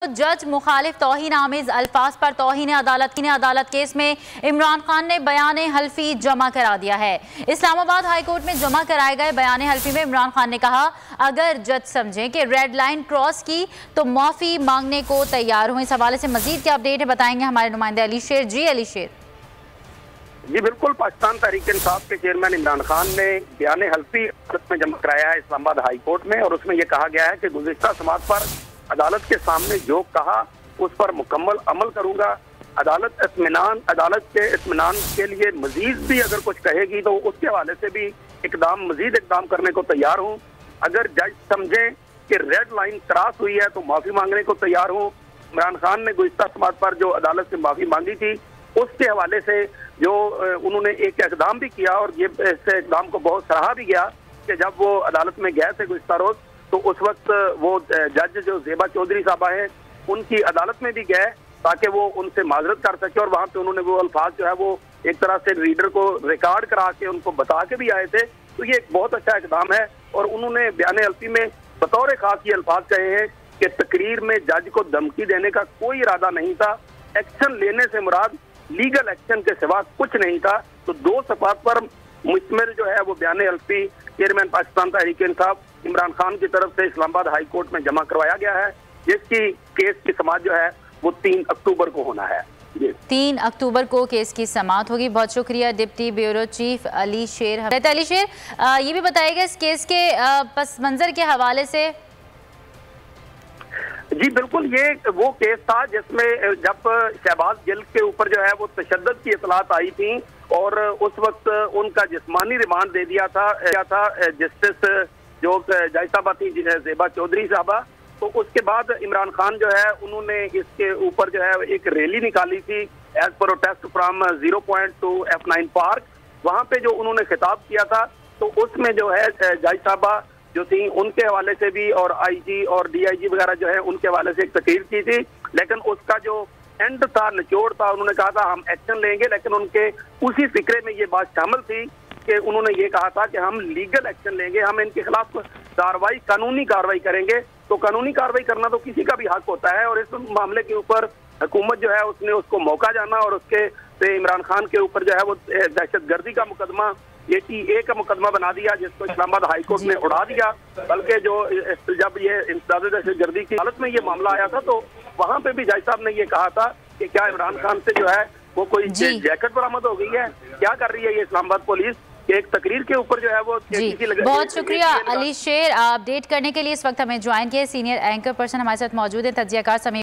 जज मुखालिफ तौहीन आमेज अल्फाज पर तौहीन अदालत केस में इमरान खान ने बयान हल्फी जमा करा दिया है। इस्लामाबाद हाई कोर्ट में जमा कराए गए बयान हल्फी में इमरान खान ने कहा, अगर जज समझें कि रेड लाइन क्रॉस की तो माफी मांगने को तैयार हूं। इस हवाले से मजीद क्या अपडेट है बताएंगे हमारे नुमाइंदे अली शेर। जी अली शेर। जी बिल्कुल, पाकिस्तान तहरीक इंसाफ के चेयरमैन इमरान खान ने बयान हल्फी अदालत में जमा कराया है इस्लामाबाद हाई कोर्ट में, और उसमें यह कहा गया है कि गुज़िश्ता समात पर अदालत के सामने जो कहा उस पर मुकम्मल अमल करूंगा। अदालत के इत्मीनान के लिए मजीद भी अगर कुछ कहेगी तो उसके हवाले से भी मजीद इकदाम करने को तैयार हूँ। अगर जज समझे कि रेड लाइन क्रॉस हुई है तो माफी मांगने को तैयार हूँ। इमरान खान ने गुज़िश्ता समात पर जो अदालत से माफी मांगी थी उसके हवाले से जो उन्होंने एक इकदाम भी किया, और ये इस इकदाम को बहुत सराहा भी गया कि जब वो अदालत में गए थे गुज़िश्ता रोज तो उस वक्त वो जज जो ज़ेबा चौधरी साहबा हैं उनकी अदालत में भी गए ताकि वो उनसे माजरत कर सके, और वहाँ पे उन्होंने वो अल्फाज जो है वो एक तरह से रीडर को रिकॉर्ड करा के उनको बता के भी आए थे। तो ये एक बहुत अच्छा इकदाम है, और उन्होंने बयान हल्फी में बतौर खास ये अल्फाज कहे हैं कि तकरीर में जज को धमकी देने का कोई इरादा नहीं था। एक्शन लेने से मुराद लीगल एक्शन के सिवा कुछ नहीं था। तो दो सफ़ात पर मुश्तमिल जो है वो बयान हल्फी चेयरमैन पाकिस्तान तहरीक इंसाफ इमरान खान की तरफ से इस्लामाबाद हाई कोर्ट में जमा करवाया गया है, जिसकी केस की समाअत जो है वो 3 अक्टूबर को होना है। 3 अक्टूबर को केस की समाअत होगी। बहुत शुक्रिया डिप्टी ब्यूरो चीफ अली शेर। अली शेर, ये भी बताइएगा इस केस के पस मंजर के हवाले से। जी बिल्कुल, ये वो केस था जिसमें जब शहबाज गिल के ऊपर जो है वो तशद्दुद की इतलात आई थी और उस वक्त उनका जिस्मानी रिमांड दे दिया था जस्टिस जो जज साहबा थी ज़ेबा चौधरी साहबा। तो उसके बाद इमरान खान जो है उन्होंने इसके ऊपर जो है एक रैली निकाली थी as protest from 0 point to F9 park. वहाँ पे जो उन्होंने खिताब किया था तो उसमें जो है जज साहबा जो थी उनके हवाले से भी और IG और DIG वगैरह जो है उनके हवाले से एक तकरीर की थी, लेकिन उसका जो एंड था, निचोड़ था, उन्होंने कहा था हम एक्शन लेंगे, लेकिन उनके उसी फिक्रे में ये बात शामिल थी कि उन्होंने ये कहा था कि हम लीगल एक्शन लेंगे, हम इनके खिलाफ कानूनी कार्रवाई करेंगे। तो कानूनी कार्रवाई करना तो किसी का भी हक होता है, और इस मामले के ऊपर हुकूमत जो है उसने उसको मौका जाना और उसके से इमरान खान के ऊपर जो है वो दहशतगर्दी का मुकदमा 80A का मुकदमा बना दिया, जिसको इस्लामाबाद हाई कोर्ट ने उड़ा दिया। बल्कि जो जब ये इंसदाद दहशतगर्दी की हालत में ये मामला आया था तो वहाँ पे भी जज साहब ने ये कहा था कि क्या इमरान खान से जो है वो कोई जैकेट बरामद हो गई है, क्या कर रही है ये इस्लामाबाद पुलिस, एक तकरीर के ऊपर जो है वो बहुत शुक्रिया अली शेर अपडेट करने के लिए। इस वक्त हमें ज्वाइन किया सीनियर एंकर पर्सन हमारे साथ मौजूद है तज्जियाकार समीर।